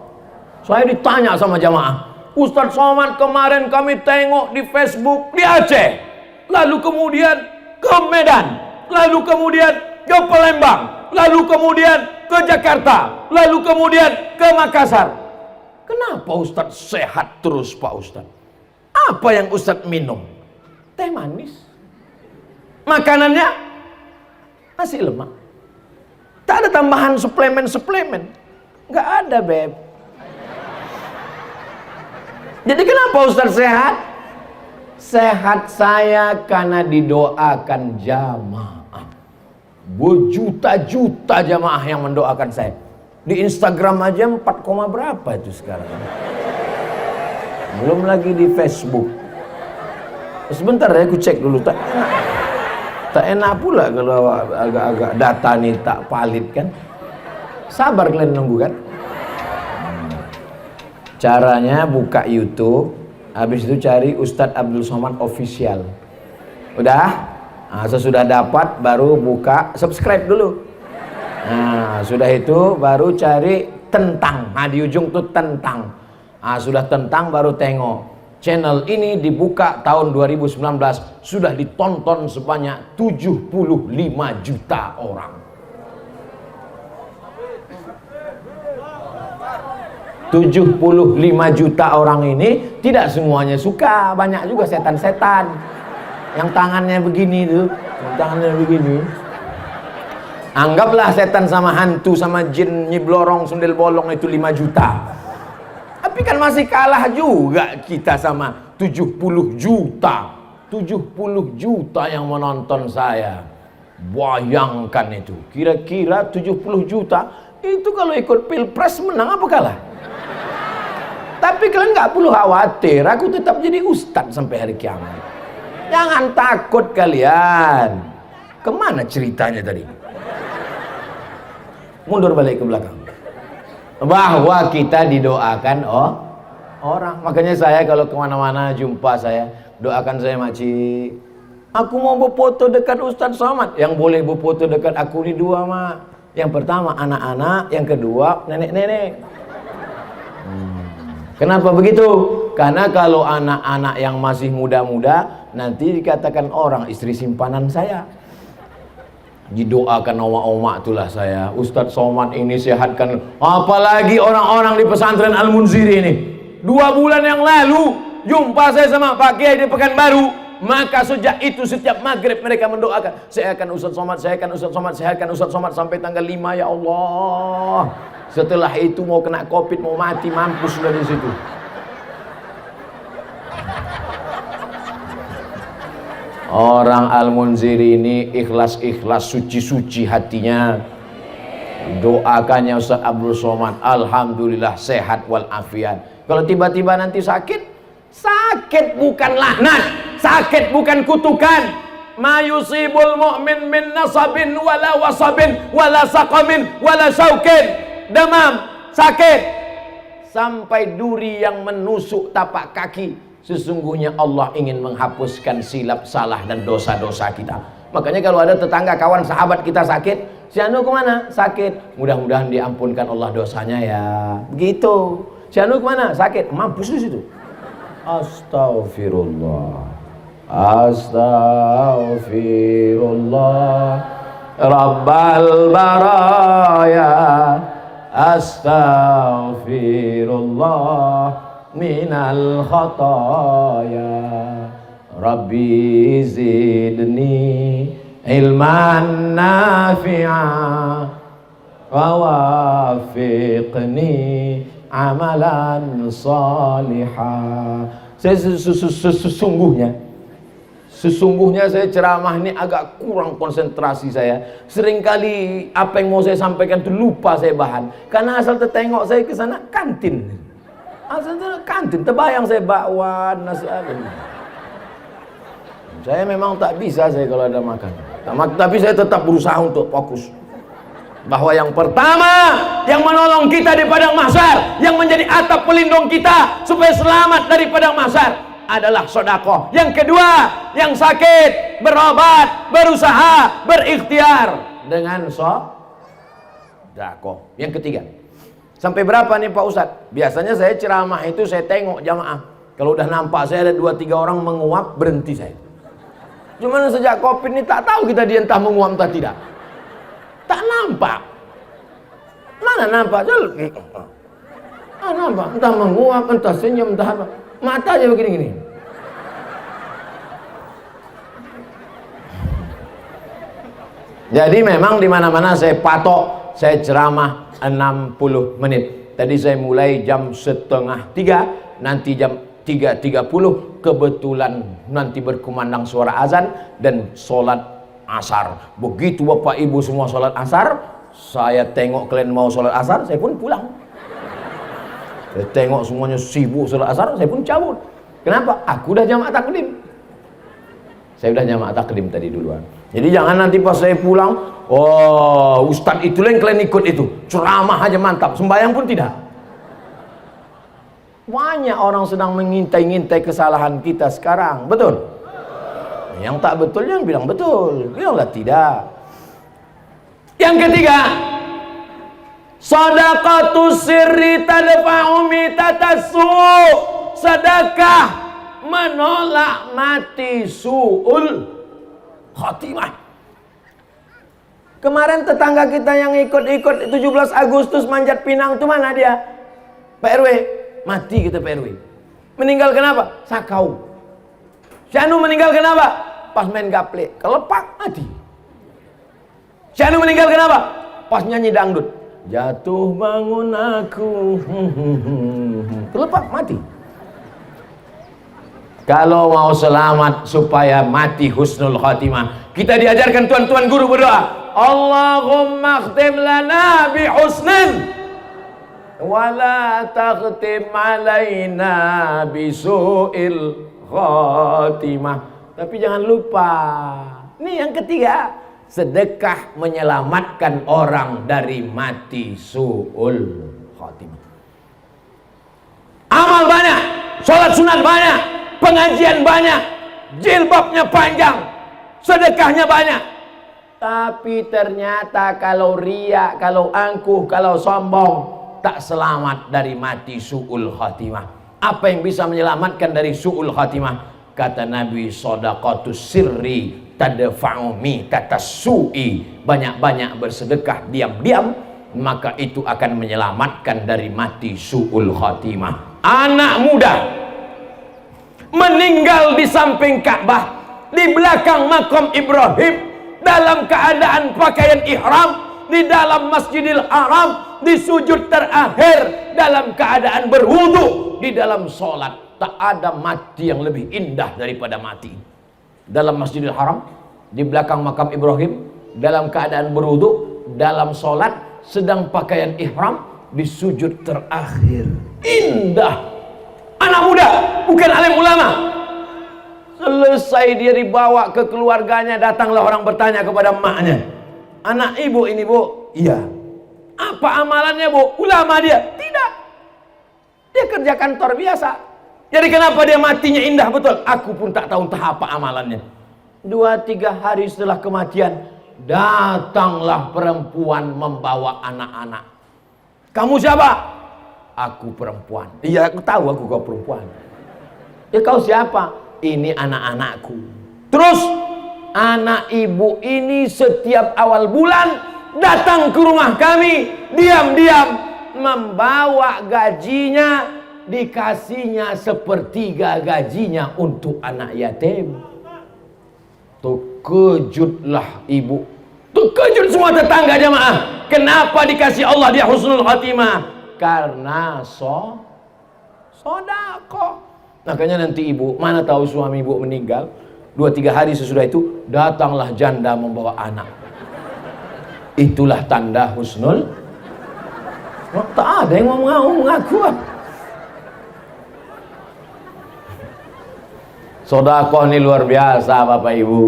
Speaker 1: Saya ditanya sama jamaah, Ustadz Somad, kemarin kami tengok di Facebook di Aceh, lalu kemudian ke Medan, lalu kemudian ke Palembang, lalu kemudian ke Jakarta, lalu kemudian ke Makassar. Kenapa Ustadz sehat terus Pak Ustadz? Apa yang Ustadz minum? Teh manis. Makanannya nasi lemak. Tak ada tambahan suplemen-suplemen. Nggak ada, Beb. Jadi kenapa Ustadz sehat? Sehat saya karena didoakan jamaah. Berjuta-juta jamaah yang mendoakan saya. Di Instagram aja 4, berapa itu sekarang. Belum lagi di Facebook. Sebentar ya, aku cek dulu. Tak enak pula kalau agak-agak data nih tak valid kan. Sabar kalian nunggu kan. Caranya buka YouTube, habis itu cari Ustadz Abdul Somad Official. Udah? Nah, sesudah dapat baru buka, subscribe dulu. Nah, sudah itu baru cari tentang. Nah, di ujung tuh tentang. Nah, sudah tentang baru tengok. Channel ini dibuka tahun 2019, sudah ditonton sebanyak 75 juta orang. 75 juta orang ini tidak semuanya suka, banyak juga setan-setan yang tangannya begini tuh, yang tangannya begini. Anggaplah setan sama hantu sama jin nyiblorong sundel bolong itu 5 juta. Tapi kan masih kalah juga kita sama 70 juta. 70 juta yang menonton saya. Bayangkan itu, kira-kira 70 juta itu kalau ikut pilpres menang apa kalah? Tapi kalian nggak perlu khawatir, aku tetap jadi ustadz sampai hari kiamat. Jangan takut kalian. Kemana ceritanya tadi? Mundur balik ke belakang. Bahwa kita didoakan orang. Makanya saya kalau kemana-mana jumpa saya, doakan saya makcik. Aku mau berfoto dekat Ustadz Somad. Yang boleh berfoto dekat aku ini 2 mak. Yang pertama anak-anak, yang kedua nenek-nenek. Kenapa begitu? Karena kalau anak-anak yang masih muda-muda nanti dikatakan orang istri simpanan saya. Didoakan oma-oma itulah saya. Ustadz Somad ini sehatkan. Apalagi orang-orang di pesantren Al-Munziri ini. 2 bulan yang lalu jumpa saya sama Pak Kiai di Pekanbaru. Maka sejak itu setiap maghrib mereka mendoakan, saya akan Ustadz Somad, saya akan Ustadz Somad, saya akan Ustadz Somad sampai tanggal 5 ya Allah. Setelah itu mau kena COVID, mau mati, mampus sudah di situ. Orang Al-Munziri ini ikhlas-ikhlas, suci-suci hatinya. Doakannya Ustadz Abdul Somad, alhamdulillah sehat walafiat. Kalau tiba-tiba nanti sakit, sakit bukan laknat, sakit bukan kutukan. Ma yusibul mu'min min nasabin wala wasabin wala saqamin wala syaukin. Demam, sakit. sampai duri yang menusuk tapak kaki. Sesungguhnya Allah ingin menghapuskan silap, salah dan dosa-dosa kita. Makanya kalau ada tetangga, kawan, sahabat kita sakit, si anu kemana? Sakit. Mudah-mudahan diampunkan Allah dosanya ya. Begitu. Si anu kemana? Sakit. Mampus di situ. Astaghfirullah. Astaghfirullah. Rabbal baraya. Astaghfirullah minal khataya. Rabbi zidni ilman nafi'a wa wafiqni amalan salihah. Sesungguhnya saya ceramah ini agak kurang konsentrasi saya. Seringkali apa yang mau saya sampaikan itu lupa saya bahan. Karena asal tertengok saya ke sana kantin. Asal kantin, terbayang saya bakwan, nasi adem. Saya memang tak bisa saya kalau ada makan. Tapi saya tetap berusaha untuk fokus. Bahwa yang pertama yang menolong kita di padang mahsyar, yang menjadi atap pelindung kita supaya selamat dari padang mahsyar adalah sedekah. Yang kedua, yang sakit berobat, berusaha, berikhtiar dengan sedekah. Yang ketiga, sampai berapa nih Pak Ustadz? Biasanya saya ceramah itu saya tengok jamaah. Kalau udah nampak saya ada 2-3 orang menguap, berhenti saya. Cuman sejak Covid ini tak tahu kita dia entah menguap entah tidak. Tak nampak. Mana nampak? Nampak, entah menguap, entah senyum, entah apa. Mata aja begini-gini. Jadi memang di mana-mana saya patok, saya ceramah 60 menit. Tadi saya mulai jam 2:30, nanti jam 3:30 kebetulan nanti berkumandang suara azan dan sholat asar. Begitu Bapak Ibu semua sholat asar, saya tengok kalian mau sholat asar, saya pun pulang. Saya tengok semuanya sibuk sholat asar, saya pun cabut. Kenapa? Aku udah jamaah taklim. Saya udah jamaah taklim tadi duluan. Jadi jangan nanti pas saya pulang, oh Ustadz itu yang kalian ikut itu, ceramah aja mantap, sembahyang pun tidak. Banyak orang sedang mengintai-ngintai kesalahan kita sekarang, betul? Yang tak betul jangan bilang betul, bilanglah tidak. Yang ketiga, shadaqatus sirri tadfa'u mitatassu. Sedekah menolak mati su'ul khatimah. Kemarin tetangga kita yang ikut 17 Agustus manjat pinang itu mana dia? Pak RW. Mati kita Pak RW. Meninggal kenapa? Sakau. Syanu meninggal kenapa? Pas main gaple, kelepak mati. Syanu meninggal kenapa? Pas nyanyi dangdut. Jatuh bangun aku. Kelepak mati. Kalau mau selamat supaya mati husnul khatimah, kita diajarkan tuan-tuan guru berdoa. Allahumma khtim lana bi husnin wala takhtim alaina bisu'il khatimah. Tapi jangan lupa, ini yang ketiga, sedekah menyelamatkan orang dari mati su'ul khatimah. Amal banyak, sholat sunat banyak, pengajian banyak, jilbabnya panjang, sedekahnya banyak. Tapi ternyata kalau riya, kalau angkuh, kalau sombong, tak selamat dari mati su'ul khatimah. Apa yang bisa menyelamatkan dari su'ul khatimah? Kata Nabi, shadaqatus sirri tadfa'u mitatassu'i. Banyak-banyak bersedekah diam-diam, maka itu akan menyelamatkan dari mati su'ul khatimah. Anak muda meninggal di samping Ka'bah, di belakang makam Ibrahim, dalam keadaan pakaian ihram, di dalam Masjidil Haram, di sujud terakhir, dalam keadaan berwudu, di dalam sholat. Tak ada mati yang lebih indah daripada mati dalam Masjidil Haram, di belakang makam Ibrahim, dalam keadaan berwudu, dalam sholat, sedang pakaian ihram, di sujud terakhir. Indah. Anak muda, bukan alim ulama. Selesai dia dibawa ke keluarganya, datanglah orang bertanya kepada emaknya, anak ibu ini bu? Iya. Apa amalannya bu? Ulama dia? Tidak. Dia kerja kantor biasa. Jadi kenapa dia matinya indah betul? Aku pun tak tahu entah apa amalannya. 2-3 hari setelah kematian, datanglah perempuan membawa anak-anak. Kamu siapa? Aku perempuan. Iya, aku tahu aku kau perempuan. Ya kau siapa? Ini anak-anakku. Terus anak ibu ini setiap awal bulan datang ke rumah kami, diam-diam membawa gajinya, dikasihnya sepertiga gajinya untuk anak yatim. Terkejutlah ibu, terkejut semua tetangga jamaah. Kenapa dikasih Allah dia husnul khatimah? Karena sodako. Makanya nanti ibu, mana tahu suami ibu meninggal, 2-3 hari sesudah itu datanglah janda membawa anak. Itulah tanda husnul. Oh, tak ada yang mau mengaku. Sedekah ini luar biasa Bapak Ibu.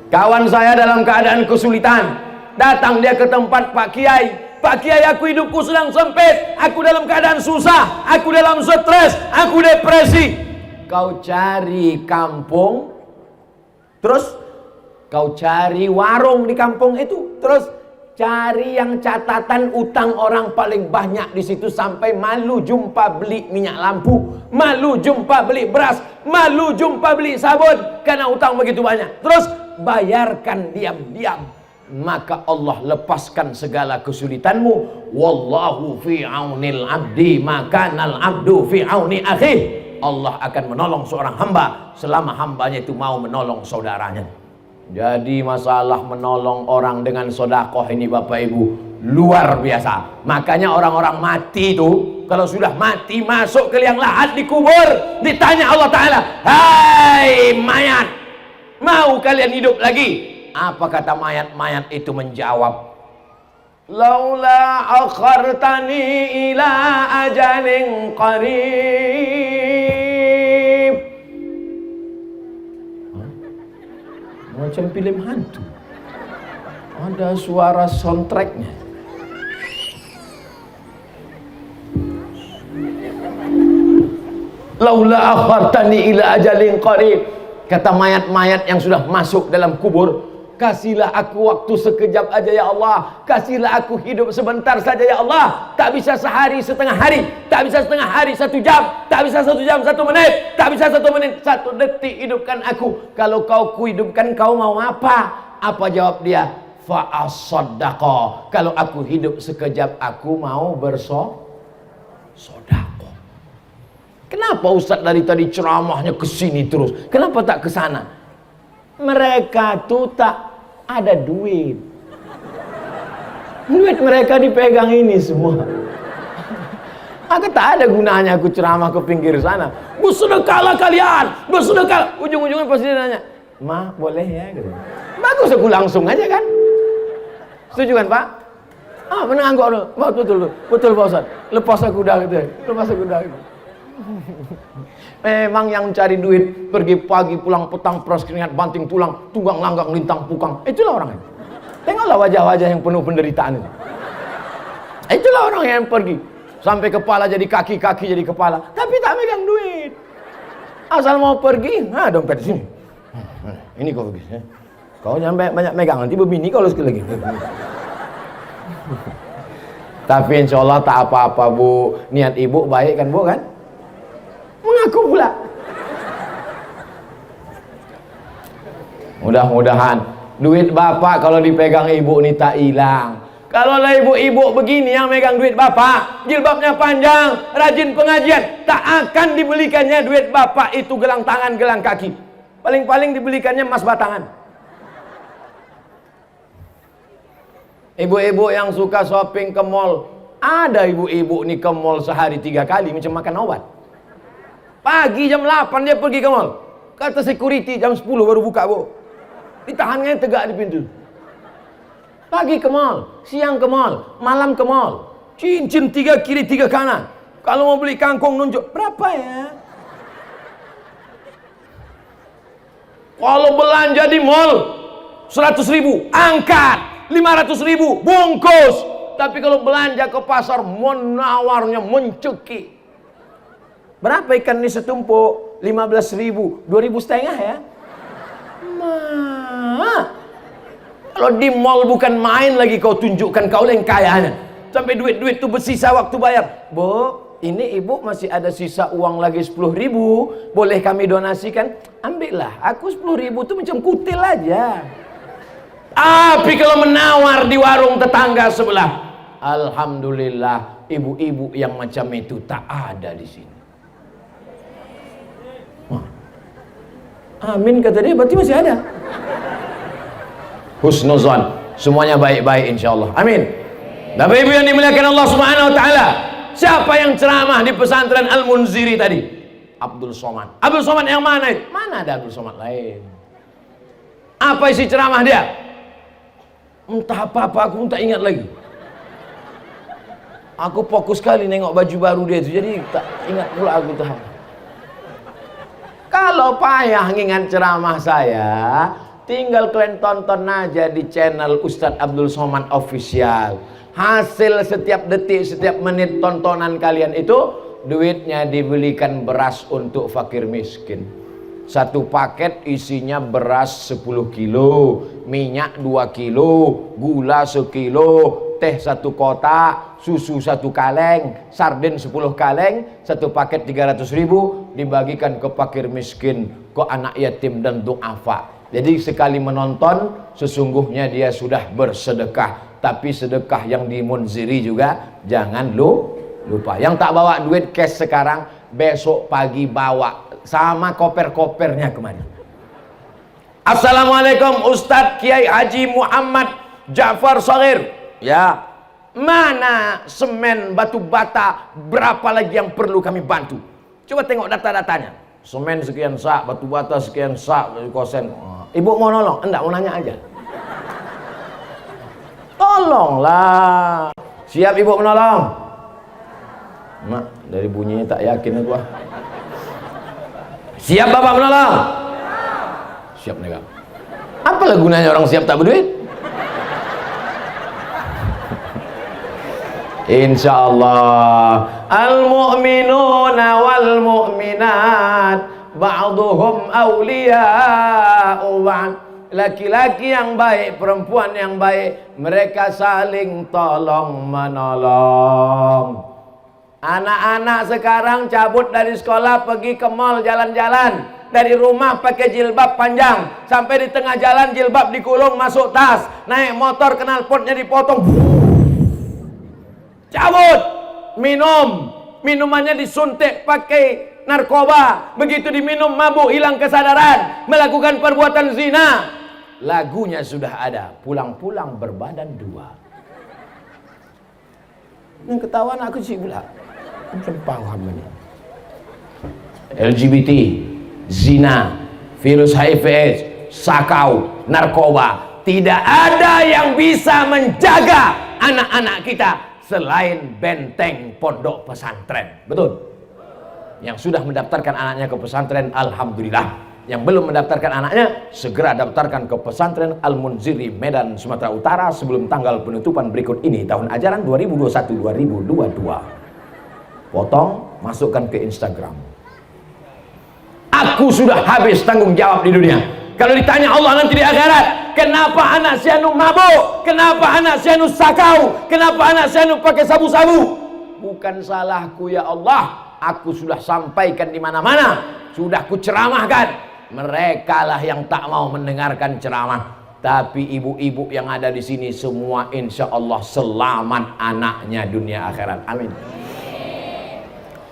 Speaker 1: Kawan saya dalam keadaan kesulitan, datang dia ke tempat Pak Kiai. Pak Kiai, aku hidupku sedang sempit, aku dalam keadaan susah, aku dalam stres, aku depresi. Kau cari kampung, terus kau cari warung di kampung itu, terus cari yang catatan utang orang paling banyak di situ, sampai malu jumpa beli minyak lampu, malu jumpa beli beras, malu jumpa beli sabun karena utang begitu banyak. Terus bayarkan diam-diam, maka Allah lepaskan segala kesulitanmu. Wallahu fi aunil abdi makanal abdu fi auni akhih. Allah akan menolong seorang hamba selama hambanya itu mau menolong saudaranya. Jadi masalah menolong orang dengan sedekah ini Bapak Ibu luar biasa. Makanya orang-orang mati itu kalau sudah mati masuk ke liang lahat dikubur, ditanya Allah Ta'ala, hai mayat, mau kalian hidup lagi? Apa kata mayat-mayat itu menjawab, laula akhartani ila ajalin qarib. Macam film hantu, ada suara soundtracknya. Laula akhartani ila ajalin qarib. Kata mayat-mayat yang sudah masuk dalam kubur, kasihlah aku waktu sekejap aja ya Allah, kasihlah aku hidup sebentar saja ya Allah. Tak bisa sehari setengah hari, tak bisa setengah hari 1 jam, tak bisa 1 jam 1 menit, tak bisa 1 menit 1 detik, hidupkan aku. Kalau kau kuhidupkan, kau mau apa? Apa jawab dia? Fa'asaddaqa. Kalau aku hidup sekejap, aku mau bersedekah. Kenapa Ustaz dari tadi ceramahnya ke sini terus? Kenapa tak ke sana? Mereka tuh tak ada duit. Duit mereka dipegang ini semua. Maka tak ada gunanya aku ceramah ke pinggir sana. Bersedekahlah kalian, bersedekah. Ujung-ujungnya pasti dia nanya, Ma, boleh ya? Gitu. Bagus aku langsung aja kan. Setuju kan Pak? Ah, benar enggak dulu. Betul Pak Ustaz. Lepas aku dah gitu. Lepas aku dah gitu. Memang yang cari duit, pergi pagi pulang petang, peras keringat banting tulang, tunggang langgang lintang pukang, itulah orangnya. Tengoklah wajah-wajah yang penuh penderitaan itu. Itulah orang yang pergi sampai kepala jadi kaki, kaki jadi kepala, tapi tak megang duit. Asal mau pergi, nah dompet sini. Ini kau pergi. Kau jangan banyak megang, nanti berbini kalau sekali lagi. Tapi insya Allah tak apa-apa Bu. Niat ibu baik kan Bu kan? Mengaku pula. Mudah-mudahan duit bapak kalau dipegang ibu ini tak hilang. Kalau lah ibu-ibu begini yang megang duit bapak, jilbabnya panjang, rajin pengajian, tak akan dibelikannya duit bapak itu gelang tangan, gelang kaki. Paling-paling dibelikannya emas batangan. Ibu-ibu yang suka shopping ke mall, ada ibu-ibu nih ke mall sehari 3 kali macam makan obat. Pagi jam 8 dia pergi ke mall. Kata security jam 10 baru buka Bu. Ditahannya tegak di pintu. Pagi ke mall, siang ke mall, malam ke mall. Cincin 3 kiri 3 kanan. Kalau mau beli kangkung nunjuk, berapa ya? Kalau belanja di mall 100.000, angkat. 500.000, bungkus. Tapi kalau belanja ke pasar, menawarnya mencekik. Berapa ikan ini setumpuk? 15.000, 2.500 ya. Kalau di mall bukan main lagi kau tunjukkan kau yang kayanya. Sampai duit-duit itu bersisa waktu bayar. Bu, ini ibu masih ada sisa uang lagi 10.000. Boleh kami donasikan? Ambillah. Aku 10.000 itu macam kutil aja. Tapi kalau menawar di warung tetangga sebelah, alhamdulillah, ibu-ibu yang macam itu tak ada di sini. Amin kata dia, berarti masih ada. Husnuzan, semuanya baik-baik insyaallah. Amin. Bapak Ibu yang dimuliakan Allah Subhanahu wa taala, siapa yang ceramah di pesantren Al-Munziri tadi? Abdul Somad. Abdul Somad yang mana itu? Mana ada Abdul Somad lain? Apa isi ceramah dia? Entah apa-apa, aku pun tak ingat lagi. Aku fokus sekali nengok baju baru dia itu, jadi tak ingat pula aku tahu. Kalau payah ngingat ceramah saya, tinggal kalian tonton aja di channel Ustadz Abdul Somad Official. Hasil setiap detik, setiap menit tontonan kalian itu, duitnya dibelikan beras untuk fakir miskin. Satu paket isinya beras 10 kilo, minyak 2 kilo, gula 1 kilo, teh 1 kotak, susu 1 kaleng, sarden 10 kaleng, satu paket 300.000 dibagikan ke fakir miskin, ke anak yatim dan du'afa. Jadi sekali menonton sesungguhnya dia sudah bersedekah. Tapi sedekah yang di Munziri juga jangan lupa. Yang tak bawa duit cash sekarang, besok pagi bawa sama koper-kopernya kemana. Assalamualaikum Ustadz Kiai Haji Muhammad Ja'far Shagir. Ya, mana semen batu bata, berapa lagi yang perlu kami bantu? Coba tengok data-datanya. Semen sekian sak, batu bata sekian sak, kosen. Ibu mau nolong? Enggak, mau nanya aja. Tolonglah. Siap ibu menolong? Mak, dari bunyinya tak yakin aku. Siap bapak menolong? Siap nih kak. Apalah gunanya orang siap tak berduit? Insyaallah. Al-mu'minuna wal mu'minat ba'duhum awliya'u ba'd. Laki-laki yang baik, perempuan yang baik, mereka saling tolong menolong. Anak-anak sekarang cabut dari sekolah pergi ke mall jalan-jalan, dari rumah pakai jilbab panjang, sampai di tengah jalan jilbab dikulung masuk tas, naik motor knalpotnya dipotong, cabut, minumannya disuntik pakai narkoba, begitu diminum mabuk, hilang kesadaran, melakukan perbuatan zina. Lagunya sudah ada, pulang-pulang berbadan dua. Yang ketahuan aku sih pula macam paham ini. LGBT, zina, virus HIV/AIDS, sakau, narkoba, tidak ada yang bisa menjaga anak-anak kita selain benteng pondok pesantren. Betul? Yang sudah mendaftarkan anaknya ke pesantren, alhamdulillah. Yang belum mendaftarkan anaknya, segera daftarkan ke pesantren Al-Munziri Medan, Sumatera Utara sebelum tanggal penutupan berikut ini, tahun ajaran 2021-2022. Potong, masukkan ke Instagram. Aku sudah habis tanggung jawab di dunia. Kalau ditanya Allah nanti di akhirat, kenapa anak si anu mabuk? Kenapa anak si anu sakau? Kenapa anak si anu pakai sabu-sabu? Bukan salahku ya Allah. Aku sudah sampaikan di mana-mana, sudah kuceramahkan. Mereka lah yang tak mau mendengarkan ceramah. Tapi ibu-ibu yang ada di sini semua insya Allah selamat anaknya dunia akhirat. Amin.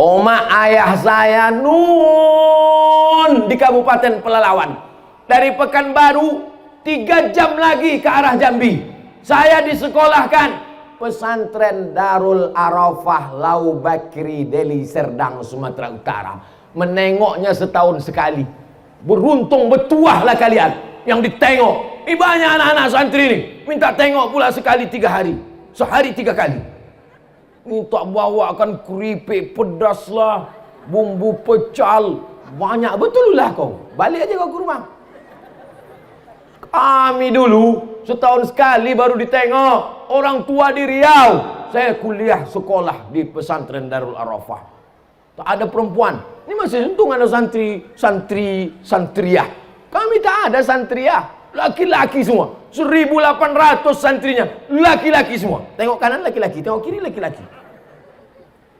Speaker 1: Oma ayah saya nun di Kabupaten Pelalawan, dari Pekanbaru 3 jam lagi ke arah Jambi. Saya disekolahkan pesantren Darul Arafah Lau Bakri Deli Serdang, Sumatera Utara. Menengoknya setahun sekali. Beruntung betuahlah kalian yang ditengok. Banyak anak-anak santri ini minta tengok pula sekali 3 hari, sehari 3 kali. Minta bawakan keripik pedas lah, bumbu pecal, banyak betul lah kau. Balik aja kau ke rumah. Kami dulu setahun sekali baru ditengok. Orang tua di Riau, saya kuliah sekolah di pesantren Darul Arafah. Tak ada perempuan. Ini masih untung ada santriah. Kami tak ada santriah. Laki-laki semua. 1.800 santrinya. Laki-laki semua. Tengok kanan laki-laki. Tengok kiri laki-laki.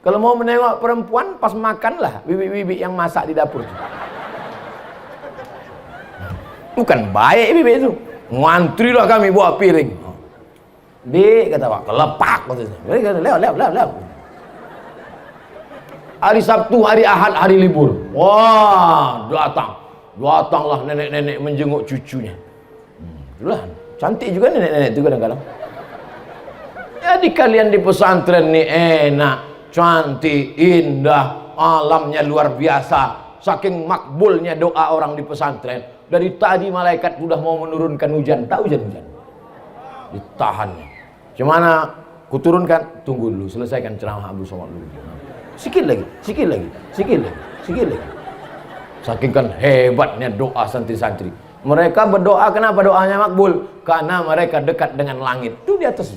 Speaker 1: Kalau mau menengok perempuan, pas makanlah bibik-bibik yang masak di dapur. Bukan baik bibik itu. Ngantri lah kami bawa piring. Bik, kata Pak. Kelepak. Mereka lewat. Hari Sabtu, hari Ahad, hari libur. Wah, datanglah nenek-nenek menjenguk cucunya. Itulah, cantik juga nenek-nenek itu kadang-kadang. Jadi kalian di pesantren nih enak, cantik, indah, alamnya luar biasa. Saking makbulnya doa orang di pesantren. Dari tadi malaikat sudah mau menurunkan hujan, tak hujan-hujan. Ditahannya. Gimana? Kuturunkan, tunggu dulu, selesaikan ceramah Abu Somad dulu. Sikit lagi. Saking kan hebatnya doa santri-santri. Mereka berdoa, kenapa doanya makbul? Karena mereka dekat dengan langit. Itu di atas.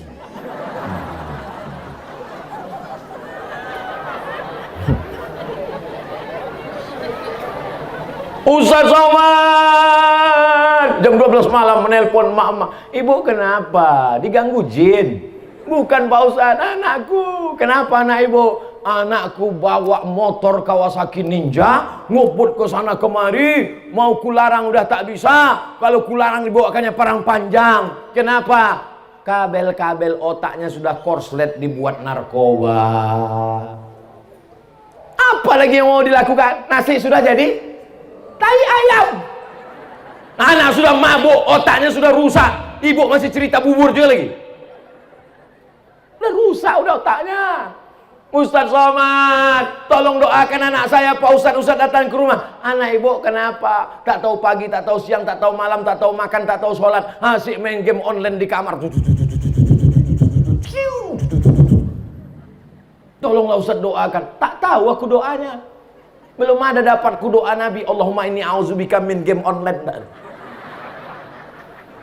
Speaker 1: Ustaz Somad jam 12 malam menelpon mak-mak. Ibu kenapa? Diganggu jin. Bukan Pak Ustaz, anakku. Kenapa anak ibu? Anakku bawa motor Kawasaki Ninja, ngubut ke sana kemari, mau kularang udah tak bisa. Kalau kularang dibawakannya parang panjang. Kenapa? Kabel-kabel otaknya sudah korslet dibuat narkoba. Apa lagi yang mau dilakukan? Nasi sudah jadi tai ayam. Anak sudah mabuk, otaknya sudah rusak. Ibu masih cerita bubur juga lagi. Udah rusak udah otaknya. Ustaz Somad, tolong doakan anak saya. Pak Ustaz datang ke rumah. Anak ibu kenapa? Tak tahu pagi, tak tahu siang, tak tahu malam, tak tahu makan, tak tahu sholat. Asik main game online di kamar. Tolonglah Ustaz doakan. Tak tahu aku doanya. Belum ada dapatku doa Nabi. Allahumma inni a'udzubika min game online.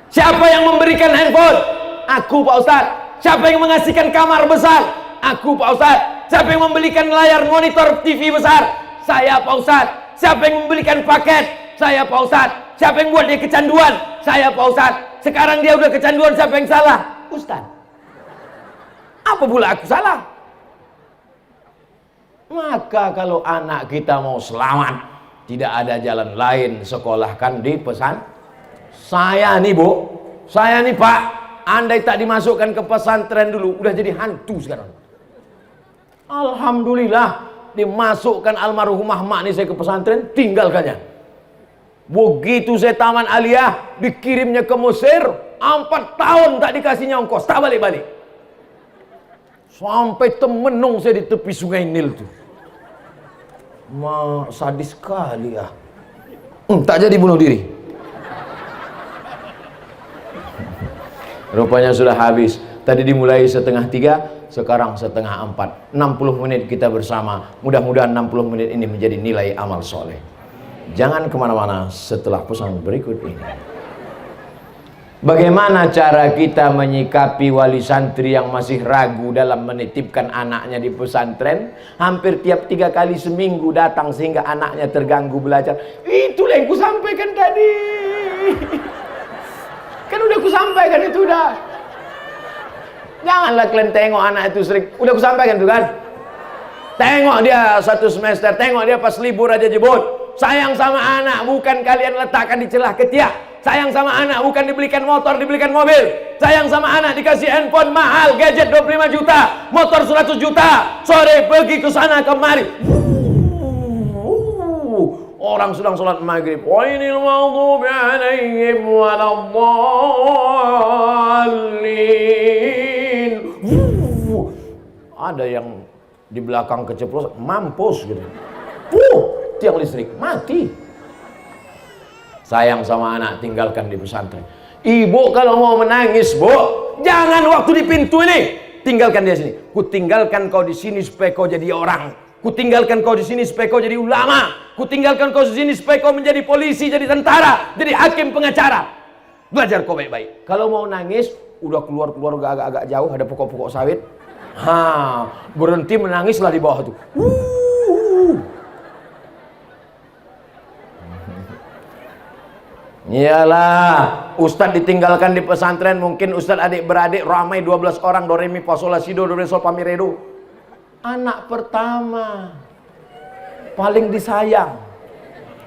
Speaker 1: Siapa yang memberikan handphone? Aku Pak Ustaz. Siapa yang mengasihkan kamar besar? Aku Pak Ustaz. Siapa yang membelikan layar monitor TV besar? Saya Pak Ustaz. Siapa yang membelikan paket? Saya Pak Ustaz. Siapa yang buat dia kecanduan? Saya Pak Ustaz. Sekarang dia udah kecanduan, siapa yang salah? Ustaz. Apa pula aku salah? Maka kalau anak kita mau selamat, tidak ada jalan lain, sekolahkan di pesan. Saya nih Bu, saya nih Pak, andai tak dimasukkan ke pesantren dulu, udah jadi hantu sekarang. Alhamdulillah dimasukkan almarhumah mak nih saya ke pesantren, tinggalkannya. Begitu saya taman aliyah, dikirimnya ke Mesir, 4 tahun tak dikasihnya ongkos, tak balik-balik. Sampai temenung saya di tepi sungai Nil tuh. Sadis sekali ya. Tak jadi bunuh diri. Rupanya sudah habis. Tadi dimulai 2:30, sekarang 3:30. 60 menit kita bersama. Mudah-mudahan 60 menit ini menjadi nilai amal soleh. Jangan kemana-mana setelah pesan berikut ini. Bagaimana cara kita menyikapi wali santri yang masih ragu dalam menitipkan anaknya di pesantren? Hampir tiap 3 kali seminggu datang sehingga anaknya terganggu belajar. Itulah yang kusampaikan tadi. Kan udah kusampaikan itu udah. Janganlah kalian tengok anak itu sering. Udah kusampaikan tuh kan. Tengok dia 1 semester, tengok dia pas libur aja jebut. Sayang sama anak bukan kalian letakkan di celah ketiak. Sayang sama anak bukan dibelikan motor, dibelikan mobil. Sayang sama anak dikasih handphone mahal, gadget 25 juta, motor 100 juta. Sore pergi ke sana kemari. Orang sedang sholat maghrib. Wailil maghdubi alaihim waladdallin. Ada yang di belakang keceplosan, mampus gitu. Tiang listrik mati. Sayang sama anak, tinggalkan di pesantren. Ibu kalau mau menangis, Bu, jangan waktu di pintu ini. Tinggalkan dia sini. Ku tinggalkan kau di sini supaya kau jadi orang. Ku tinggalkan kau di sini supaya kau jadi ulama. Ku tinggalkan kau di sini supaya kau menjadi polisi, jadi tentara, jadi hakim, pengacara. Belajar kau baik-baik. Kalau mau nangis, udah keluar agak-agak jauh, ada pokok-pokok sawit. Berhenti menangislah di bawah tuh. Iyalah, Ustadz ditinggalkan di pesantren, mungkin Ustadz adik-beradik ramai 12 orang, do re mi fa sol la si do re sol fa mi re do. Anak pertama, paling disayang.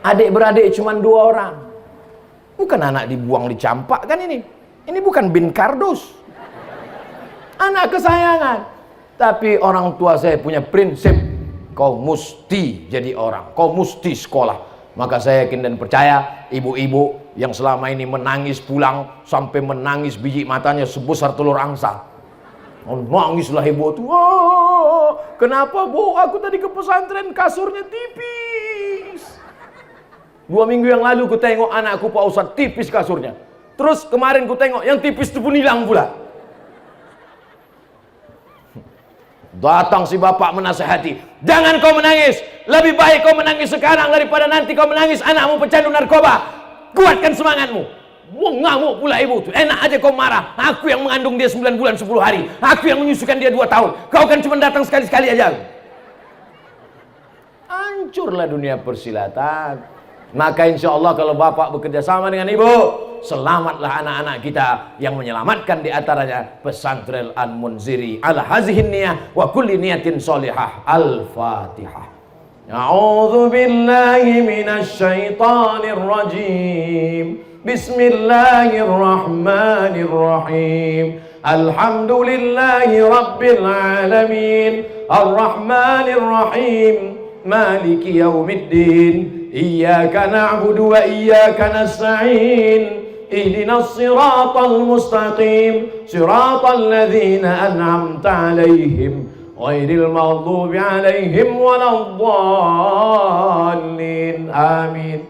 Speaker 1: Adik-beradik cuma 2 orang. Bukan anak dibuang dicampak kan ini. Ini bukan bin kardus. Anak kesayangan. Tapi orang tua saya punya prinsip, kau mesti jadi orang, kau mesti sekolah. Maka saya yakin dan percaya ibu-ibu yang selama ini menangis pulang sampai menangis biji matanya sebesar telur angsa. Oh, nangislah ibu tuh. Oh, kenapa bu? Aku tadi ke pesantren kasurnya tipis. 2 minggu yang lalu ku tengok anakku Pak Ustadz tipis kasurnya. Terus kemarin ku tengok yang tipis itu pun hilang pula. Datang si bapak menasehati, jangan kau menangis, lebih baik kau menangis sekarang daripada nanti kau menangis anakmu pecandu narkoba. Kuatkan semangatmu. Ngamuk pula ibu tuh, enak aja kau marah. Aku yang mengandung dia 9 bulan 10 hari, aku yang menyusukan dia 2 tahun, kau kan cuma datang sekali-sekali aja. Hancurlah dunia persilatan. Maka insya Allah kalau bapak bekerja sama dengan ibu, selamatlah anak-anak kita, yang menyelamatkan diantaranya pesantren Al-Munziri ala hazihin niyah wa kulli niyatin solihah. Al-Fatihah. A'udzu billahi minasy syaithanir rajim. Bismillahirrahmanirrahim. Alhamdulillahi rabbil alamin. Ar-Rahmanir Rahim. Maliki yaumiddin. Iyyaka na'budu wa iyyaka nasta'in. Ihdinas siratal mustaqim. Siratal ladzina an'amta 'alaihim ghairil maghdubi 'alaihim waladdallin. Amin.